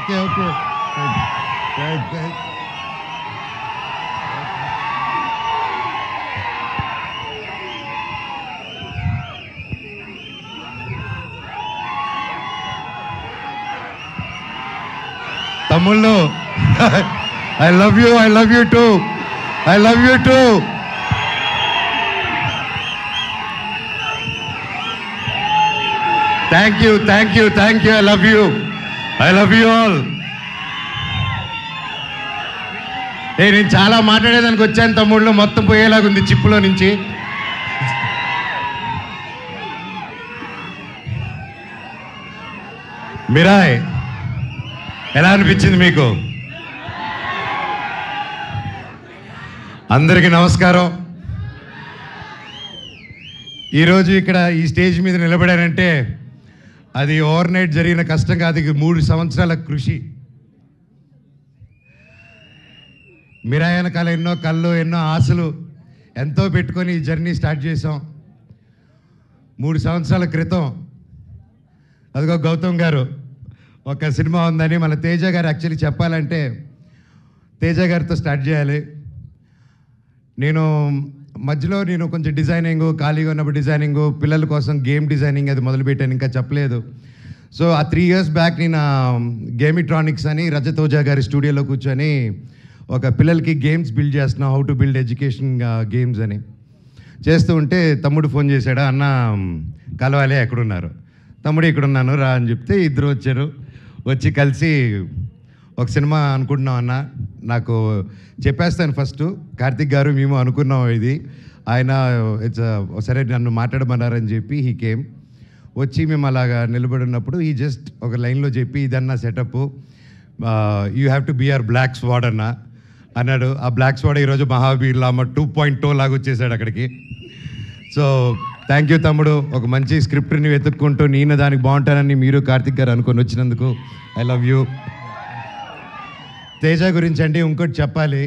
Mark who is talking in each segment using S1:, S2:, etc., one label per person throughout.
S1: Okay okay తమ్ముళ్ళు, I love you two. Thank you. I love you all. నేను చాలా మాట్లాడేదానికి వచ్చాను తమ్ముళ్ళు, మొత్తం పోయేలాగుంది చిప్పులో నుంచి. మిరాయ్ ఎలా అనిపించింది మీకు? అందరికీ నమస్కారం. ఈరోజు ఇక్కడ ఈ స్టేజ్ మీద నిలబడానంటే అది ఓవర్ నైట్ జరిగిన కష్టం కాదు, 3 సంవత్సరాల కృషి. మిరాయ్ వెనకాల ఎన్నో కళ్ళు, ఎన్నో ఆశలు ఎంతో పెట్టుకొని ఈ జర్నీ స్టార్ట్ చేసాం. 3 సంవత్సరాల క్రితం అదిగో గౌతమ్ గారు ఒక సినిమా ఉందని మన తేజ గారు యాక్చువల్లీ చెప్పాలంటే తేజ గారితో స్టార్ట్ చేయాలి. మధ్యలో నేను కొంచెం డిజైనింగ్, ఖాళీగా ఉన్నప్పుడు డిజైనింగ్, పిల్లల కోసం గేమ్ డిజైనింగ్ అది మొదలుపెట్టాను, ఇంకా చెప్పలేదు. సో ఆ 3 years బ్యాక్ నేను గేమిట్రానిక్స్ అని రజత్ ఓజా గారి స్టూడియోలో కూర్చొని ఒక పిల్లలకి గేమ్స్ బిల్డ్ చేస్తున్నాం, how to build education games అని చేస్తూ ఉంటే తమ్ముడు ఫోన్ చేశాడు, అన్న కలవాలి, ఎక్కడున్నారు? తమ్ముడు ఇక్కడున్నాను రా అని చెప్తే ఇద్దరు వచ్చారు. వచ్చి కలిసి ఒక సినిమా అనుకుంటున్నాం అన్న, నాకు చెప్పేస్తాను ఫస్ట్, కార్తిక్ గారు మేము అనుకున్నాం ఇది, ఆయన సరే నన్ను మాట్లాడమన్నారని చెప్పి హీ కేమ్. వచ్చి మేము అలాగా నిలబడినప్పుడు ఈ జస్ట్ ఒక లైన్లో చెప్పి ఇదన్నా setup, you have to be our block squad అన్న అన్నాడు. ఆ బ్లాక్ స్వాడ్ ఈరోజు మహావీర్ లామ 2.0 లాగా వచ్చేసాడు అక్కడికి. సో థ్యాంక్ యూ తమ్ముడు, ఒక మంచి స్క్రిప్ట్ని వెతుక్కుంటూ నేను దానికి బాగుంటానని మీరు కార్తిక్ గారు అనుకొని వచ్చినందుకు ఐ లవ్ యూ. తేజ గురించి అంటే ఇంకోటి చెప్పాలి,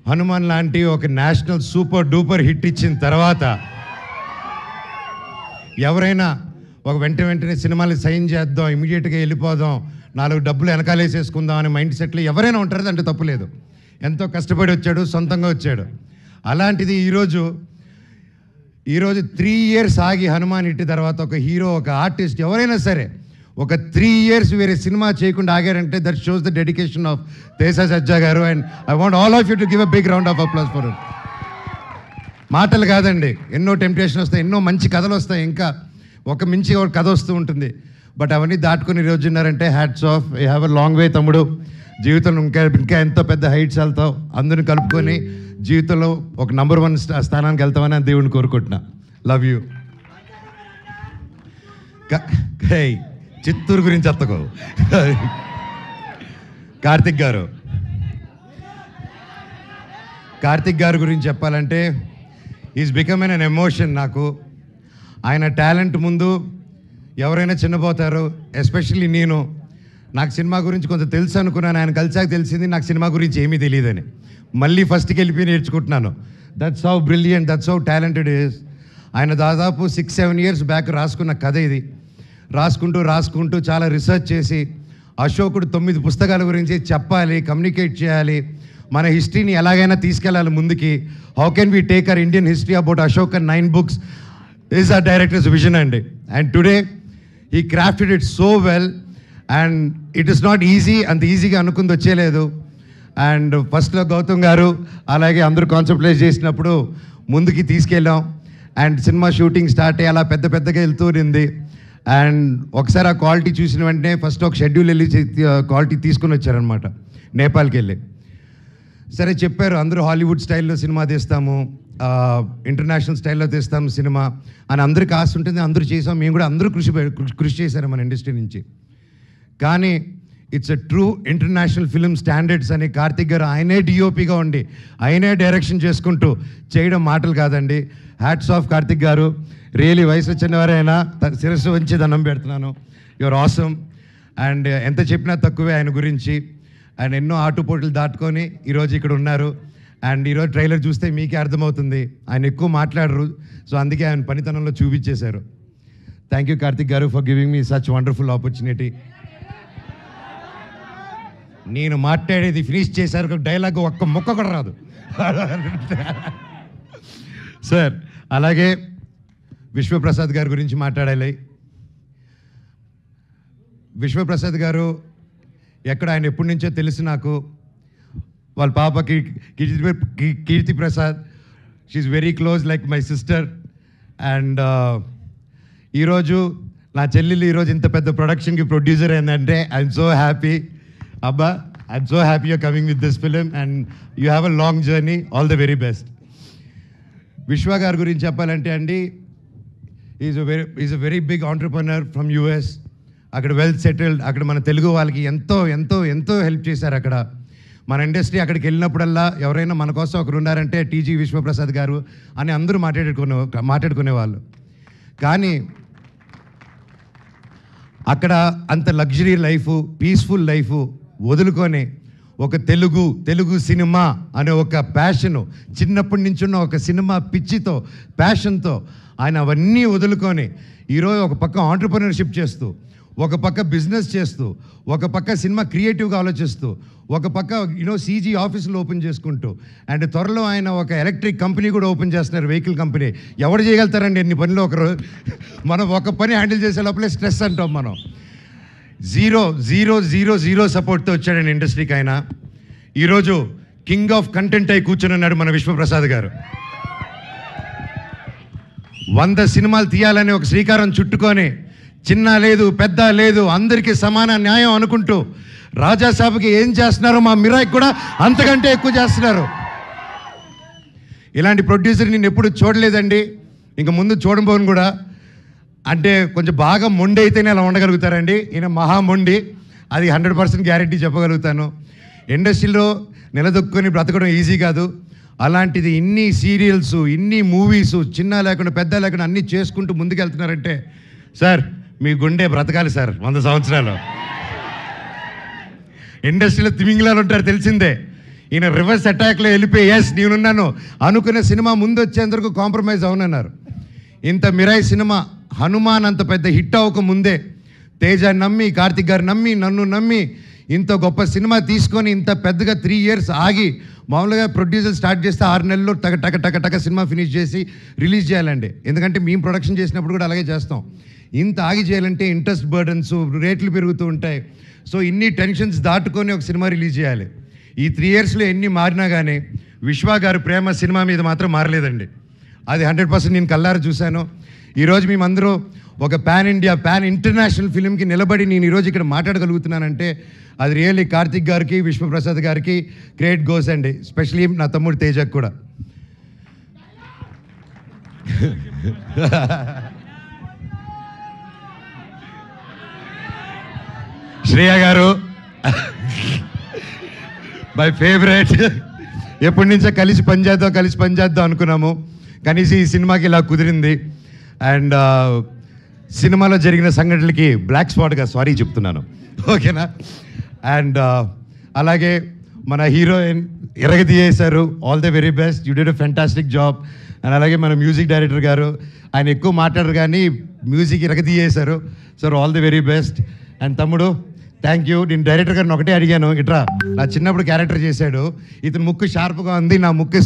S1: హనుమాన్ లాంటి ఒక నేషనల్ సూపర్ డూపర్ హిట్ ఇచ్చిన తర్వాత ఎవరైనా ఒక వెంటనే సినిమాలు సైన్ చేద్దాం, ఇమీడియట్గా వెళ్ళిపోదాం, 4 డబ్బులు వెనకాలేసేసుకుందాం అనే మైండ్ సెట్లో ఎవరైనా ఉంటారు, అంటే తప్పులేదు. ఎంతో కష్టపడి వచ్చాడు, సొంతంగా వచ్చాడు. అలాంటిది ఈరోజు 3 years ఆగి హనుమాన్ హిట్ తర్వాత ఒక హీరో, ఒక ఆర్టిస్ట్ ఎవరైనా సరే ఒక 3 years వేరే సినిమా చేయకుండా ఆగారంటే that shows the dedication of Teja Sajja గారు. And I want all of you to give a big round of applause for it. మాటలు కాదండి, ఎన్నో టెంప్టేషన్ వస్తాయి, ఎన్నో మంచి కథలు వస్తాయి, ఇంకా ఒక మించి ఒక కథ వస్తూ ఉంటుంది. బట్ అవన్నీ దాటుకుని ఈరోజు ఉన్నారంటే hats off. You have a long way తమ్ముడు, జీవితంలో ఇంకా ఎంతో పెద్ద హైట్స్ వెళ్తావు, అందరిని కలుపుకొని జీవితంలో ఒక నంబర్ 1 స్థానానికి వెళ్తామని దేవుడిని కోరుకుంటున్నా. Love you. చిత్తూరు గురించి చెప్తకో. కార్తిక్ గారు గురించి చెప్పాలంటే ఈజ్ బికమ్ ఎన్ ఎమోషన్ నాకు. ఆయన టాలెంట్ ముందు ఎవరైనా చిన్నపోతారు, ఎస్పెషల్లీ నాకు సినిమా గురించి కొంచెం తెలుసు అనుకున్నాను, ఆయన కలిసాక తెలిసింది నాకు సినిమా గురించి ఏమీ తెలియదని. మళ్ళీ ఫస్ట్కి వెళ్ళిపోయి నేర్చుకుంటున్నాను. That's how brilliant, that's how talented is. ఆయన దాదాపు 6-7 years బ్యాక్ రాసుకున్న కథ ఇది. రాసుకుంటూ చాలా రీసెర్చ్ చేసి అశోకుడు 9 పుస్తకాల గురించి చెప్పాలి, కమ్యూనికేట్ చేయాలి, మన హిస్టరీని ఎలాగైనా తీసుకెళ్ళాలి ముందుకి. How can we take our Indian history about Ashok and 9 books is ఆ డైరెక్టర్స్ విజన్ అండి. And today he crafted it so well and it is not easy, అంత ఈజీగా అనుకుంది వచ్చేలేదు. అండ్ ఫస్ట్లో గౌతమ్ గారు అలాగే అందరూ కాన్సెప్ట్లైజ్ చేసినప్పుడు ముందుకి తీసుకెళ్ళాం. అండ్ సినిమా షూటింగ్ స్టార్ట్ అయ్యి అలా పెద్దగా వెళ్తూ ఉంది. అండ్ ఒకసారి ఆ క్వాలిటీ చూసిన వెంటనే ఫస్ట్ ఒక షెడ్యూల్ వెళ్ళి క్వాలిటీ తీసుకుని వచ్చారనమాట, నేపాల్కి వెళ్ళి. సరే చెప్పారు, అందరూ హాలీవుడ్ స్టైల్లో సినిమా తీస్తాము, ఇంటర్నేషనల్ స్టైల్లో తీస్తాము సినిమా అని అందరికి ఆశ ఉంటుంది, అందరూ చేసాం, మేము కూడా అందరూ కృషి చేశారు మన ఇండస్ట్రీ నుంచి. కానీ it's a true international film standards అని కార్తిక్ గారు ఆయనే డిఓపిగా ఉండి ఆయనే డైరెక్షన్ చేసుకుంటూ చేయడం మాటలు కాదండి. హ్యాట్స్ ఆఫ్ కార్తిక్ గారు, రియలీ వయసు చిన్నవారైనా శిరస్సు వంచి దండం పెడుతున్నాను. Your awesome. అండ్ ఎంత చెప్పినా తక్కువే ఆయన గురించి. ఆయన ఎన్నో ఆటుపోట్లు దాటుకొని ఈరోజు ఇక్కడ ఉన్నారు. అండ్ ఈరోజు ట్రైలర్ చూస్తే మీకే అర్థమవుతుంది, ఆయన ఎక్కువ మాట్లాడరు, సో అందుకే ఆయన పనితనంలో చూపించేశారు. థ్యాంక్ యూ కార్తిక్ గారు for giving me such wonderful opportunity. నేను మాట్లాడేది ఫినిష్ చేశారు డైలాగ్ ఒక్క ముక్క కూడా రాదు సార్. అలాగే విశ్వప్రసాద్ గారి గురించి మాట్లాడాలి. విశ్వప్రసాద్ గారు ఎక్కడ ఆయన ఎప్పటి నుంచో తెలుసు నాకు. వాళ్ళ పాపకి Keerthi Prasad, she's very close like my sister. And ఈరోజు నా చెల్లెలు ఈరోజు ఇంత పెద్ద ప్రొడక్షన్కి ప్రొడ్యూసర్ ఏంటంటే ఐఎమ్ సో హ్యాపీ. అబ్బా, I'm so happy you're coming with this film and you have a long journey. All the very best. Vishwa గారి గురించి చెప్పాలంటే అండి, is a very big entrepreneur from US. అక్కడ వెల్ సెటిల్డ్. అక్కడ మన తెలుగు వాళ్ళకి ఎంతో ఎంతో ఎంతో హెల్ప్ చేశారు. అక్కడ మన ఇండస్ట్రీ అక్కడికి వెళ్ళినప్పుడల్లా ఎవరైనా మన కోసం ఒకరు ఉన్నారంటే టీజీ విశ్వప్రసాద్ గారు అని అందరూ మాట్లాడుకునేవాళ్ళు. కానీ అక్కడ అంత లగ్జరీ లైఫ్, పీస్ఫుల్ లైఫ్ వదులుకొని ఒక తెలుగు సినిమా అనే ఒక ప్యాషను, చిన్నప్పటి నుంచి ఉన్న ఒక సినిమా పిచ్చితో, ప్యాషన్తో ఆయన అవన్నీ వదులుకొని ఈరోజు ఒక పక్క ఆంటర్ప్రెన్యూర్షిప్ చేస్తూ, ఒక పక్క బిజినెస్ చేస్తూ, ఒక పక్క సినిమా క్రియేటివ్గా ఆలోచిస్తూ, ఒక పక్క సీజీ ఆఫీసులు ఓపెన్ చేసుకుంటూ, అండ్ త్వరలో ఆయన ఒక ఎలక్ట్రిక్ కంపెనీ కూడా ఓపెన్ చేస్తున్నారు, వెహికల్ కంపెనీ. ఎవరు చేయగలుగుతారండి ఎన్ని పనులు ఒకరు? మనం ఒక పని హ్యాండిల్ చేసే లోపలే స్ట్రెస్ అంటాం మనం. జీరో జీరో జీరో జీరో సపోర్ట్తో వచ్చాడండి ఇండస్ట్రీకి ఆయన. ఈరోజు కింగ్ ఆఫ్ కంటెంట్ అయి కూర్చొని ఉన్నాడు మన విశ్వప్రసాద్ గారు. 100 సినిమాలు తీయాలని ఒక శ్రీకారం చుట్టుకొని, చిన్న లేదు పెద్ద లేదు అందరికీ సమాన న్యాయం అనుకుంటూ రాజాసాబ్కి ఏం చేస్తున్నారో మా మిరాయికి కూడా అంతకంటే ఎక్కువ చేస్తున్నారు. ఇలాంటి ప్రొడ్యూసర్ నేను ఎప్పుడు చూడలేదండి, ఇంక ముందు చూడబోను కూడా. అంటే కొంచెం బాగా మొండి అయితేనే అలా ఉండగలుగుతారండి. ఈయన మహా మొండి, అది 100% గ్యారెంటీ చెప్పగలుగుతాను. ఇండస్ట్రీలో నిలదొక్కుని బ్రతకడం ఈజీ కాదు. అలాంటిది ఇన్ని సీరియల్స్, ఇన్ని మూవీసు, చిన్న లేకుండా పెద్ద లేకుండా అన్నీ చేసుకుంటూ ముందుకెళ్తున్నారంటే సార్ మీ గుండె బ్రతకాలి సార్ 100 సంవత్సరాలు. ఇండస్ట్రీలో తిమింగిలాలు ఉంటారు తెలిసిందే. ఈయన రివర్స్ అటాక్లో వెళ్ళిపోయి ఎస్ నేనున్నాను అనుకునే సినిమా ముందు వచ్చేందుకు కాంప్రమైజ్ అవునన్నారు. ఇంత మిరాయి సినిమా హనుమాన్ అంత పెద్ద హిట్ అవ్వక ముందే తేజ నమ్మి, కార్తిక్ గారు నమ్మి, నన్ను నమ్మి ఇంత గొప్ప సినిమా తీసుకొని ఇంత పెద్దగా 3 years ఆగి, మామూలుగా ప్రొడ్యూసర్ స్టార్ట్ చేస్తే 6 నెలల్లో టక సినిమా ఫినిష్ చేసి రిలీజ్ చేయాలండి. ఎందుకంటే మేము ప్రొడక్షన్ చేసినప్పుడు కూడా అలాగే చేస్తాం. ఇంత ఆగి చేయాలంటే ఇంట్రెస్ట్ బర్డన్స్, రేట్లు పెరుగుతూ ఉంటాయి. సో ఇన్ని టెన్షన్స్ దాటుకొని ఒక సినిమా రిలీజ్ చేయాలి. ఈ 3 yearsలో ఎన్ని మారినా కానీ విశ్వ గారు ప్రేమ సినిమా మీద మాత్రం మారలేదండి. అది 100% నేను కల్లారా చూశాను. ఈరోజు మేమందరూ ఒక పాన్ ఇండియా, పాన్ ఇంటర్నేషనల్ ఫిలింకి నిలబడి నేను ఈరోజు ఇక్కడ మాట్లాడగలుగుతున్నానంటే అది రియల్లీ కార్తిక్ గారికి, విశ్వప్రసాద్ గారికి క్రెడిట్ గోస్ అండి. స్పెషలీ నా తమ్ముడు తేజకు కూడా. శ్రేయ గారు మై ఫేవరెట్. ఎప్పటి నుంచో కలిసి పనిచేద్దాం అనుకున్నాము. కనీసం ఈ సినిమాకి ఇలా కుదిరింది. అండ్ సినిమాలో జరిగిన సంఘటనలకి బ్లాక్ స్పాట్గా సారీ చెప్తున్నాను, ఓకేనా? అండ్ అలాగే మన హీరోయిన్ ఎరగదీయేశారు. All the very best, you did a fantastic job. And అలాగే మన మ్యూజిక్ డైరెక్టర్ గారు, ఆయన ఎక్కువ మాట్లాడరు కానీ మ్యూజిక్ ఎరగదీయేశారు. Sir all the very best. And తమ్ముడు థ్యాంక్ యూ. నేను డైరెక్టర్ గారిని ఒకటే అడిగాను, ఇట్రా నా చిన్నప్పుడు క్యారెక్టర్ చేశాడు, ఇతను ముక్కు షార్ప్గా ఉంది, నా ముక్కు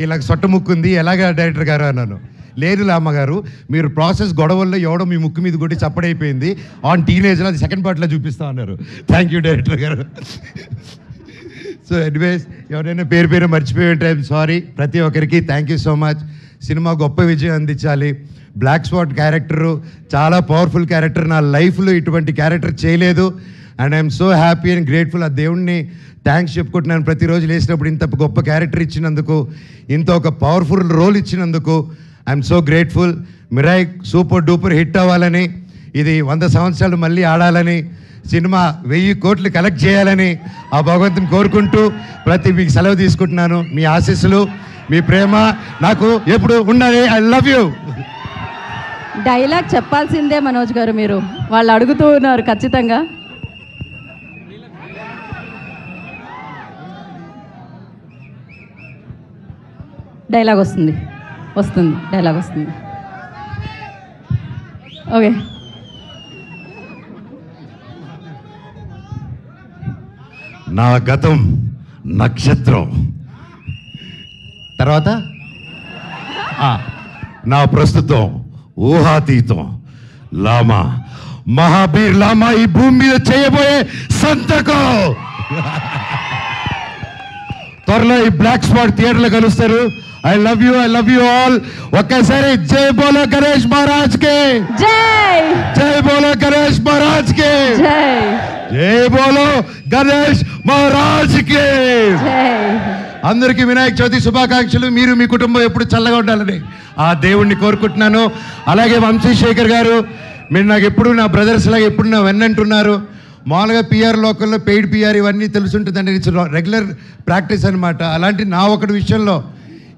S1: ఇలా సొట్ట ముక్కు ఉంది, ఎలాగా డైరెక్టర్ గారు అన్నాను. లేదు అమ్మగారు, మీరు ప్రాసెస్ గొడవల్లో ఎవడో మీ ముక్కు మీద కొట్టి చప్పడైపోయింది, ఆన్ టీనేజ్లో అది సెకండ్ పార్ట్లో చూపిస్తా అన్నారు. థ్యాంక్ యూ డైరెక్టర్ గారు. సో ఎనీవేస్ ఎవరైనా పేరు మర్చిపోయి ఉంటే ఐఎమ్ సారీ. ప్రతి ఒక్కరికి thank you so much. Cinema గొప్ప విజయం అందించాలి. బ్లాక్ స్పాట్ క్యారెక్టరు చాలా పవర్ఫుల్ క్యారెక్టర్. నా లైఫ్లో ఇటువంటి క్యారెక్టర్ చేయలేదు. And I'm so happy and grateful. ఆ దేవుణ్ణి థ్యాంక్స్ చెప్పుకుంటున్నాను. ప్రతిరోజు లేచినప్పుడు ఇంత గొప్ప క్యారెక్టర్ ఇచ్చినందుకు, ఇంత ఒక పవర్ఫుల్ రోల్ ఇచ్చినందుకు I'm so grateful. Mirai super duper hit అవ్వాలని, ఇది 100 సంవత్సరాలు మళ్ళీ ఆడాలని, సినిమా 1000 కోట్లు కలెక్ట్ చేయాలని ఆ భగవంతుని కోరుకుంటూ మీకు సెలవు తీసుకుంటున్నాను. మీ ఆశీస్సులు, మీ ప్రేమ నాకు ఎప్పుడు ఉండాలి. I love you.
S2: డైలాగ్ చెప్పాల్సిందే మనోజ్ గారు, మీరు వాళ్ళు అడుగుతూ ఉన్నారు ఖచ్చితంగా. డైలాగ్ వస్తుంది డైలాగ్ వస్తుంది. ఓకే.
S1: నా గతం నక్షత్రం, తర్వాత నా ప్రస్తుతం ఊహాతీతం, లామా మహాబీర్ లామా ఈ భూమి మీద చేయబోయే సంతకం. త్వరలో ఈ బ్లాక్ స్పాట్ థియేటర్లో కలుస్తారు. I love you all. ఒక్కసారి జై బోలో గణేష్ మహారాజ్ కే
S2: జై.
S1: జై బోలో గణేష్ మహారాజ్ కే
S2: జై.
S1: జై బోలో గణేష్ మహారాజ్ కే
S2: జై.
S1: అందరికీ వినాయక చవితి శుభాకాంక్షలు. మీరు మీ కుటుంబం ఎప్పుడు చల్లగా ఉండాలని ఆ దేవుణ్ణి కోరుకుంటున్నాను. అలాగే వంశీశేఖర్ గారు, మీరు నాకు ఎప్పుడు నా బ్రదర్స్ లాగా ఎప్పుడు నా వెన్నంటున్నారు. మామూలుగా పిఆర్ లోకల్లో పెయిడ్ పిఆర్ ఇవన్నీ తెలుసుంటుందండి, ఇట్స్ రెగ్యులర్ ప్రాక్టీస్ అనమాట. అలాంటి నా ఒకటి విషయంలో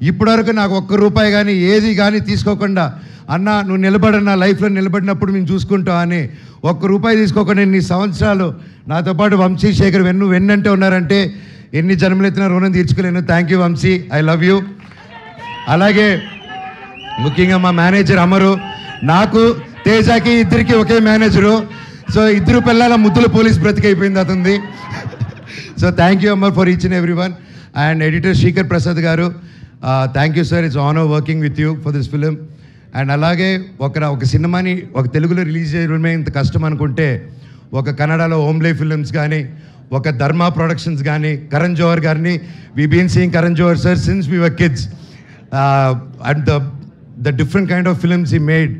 S1: ఇప్పటివరకు నాకు ₹1 కానీ ఏది కానీ తీసుకోకుండా, అన్న నువ్వు నిలబడన్నా లైఫ్లో నిలబడినప్పుడు మేము చూసుకుంటాం అని ₹1 తీసుకోకుండా ఇన్ని సంవత్సరాలు నాతో పాటు వంశీశేఖర్ వెన్నంటే ఉన్నారంటే ఎన్ని జన్మలెత్తిన రుణం తీర్చుకోలేను. Thank you Vamsi, I love you. అలాగే ముఖ్యంగా మా మేనేజర్ అమరు, నాకు తేజాకి ఇద్దరికి ఒకే మేనేజరు. సో ఇద్దరు పిల్లల ముద్దుల పోలీస్ బ్రతికైపోయింది అతనిది. So thank you Amar for each and every one. And editor Sreekar Prasad గారు, thank you sir, it's honour working with you for this film. And అలాగే ఒక సినిమాని ఒక తెలుగులో రిలీజ్ చేయడమే ఇంత కష్టం అనుకుంటే, ఒక కన్నడలో ఓమ్లే ఫిలిమ్స్ కానీ, ఒక ధర్మా ప్రొడక్షన్స్ కానీ, కరణ్ జోహర్ గారిని, we been seeing Karan Johar sir since we were kids. And the different kind of films he made,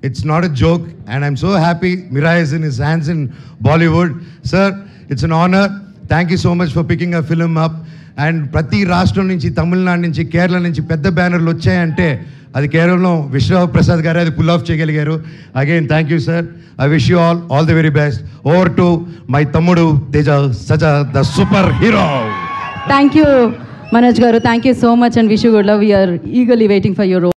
S1: it's not a joke, and I'm so happy Mira is in his hands in Bollywood. Sir, it's an honor. Thank you so much for picking a film up. And ప్రతి రాష్ట్రం నుంచి, తమిళనాడు నుంచి, కేరళ నుంచి పెద్ద బ్యానర్లు వచ్చాయంటే అది కేవలం విశ్వనాథ్ ప్రసాద్ గారు అది పుల్ ఆఫ్ చేయగలిగారు. Again thank you sir. I wish you all the very best. Over to my తమ్ముడు Teja Saja the super hero.
S2: Thank you Manoj గారు, thank you so much and wish you good luck. We are eagerly waiting for your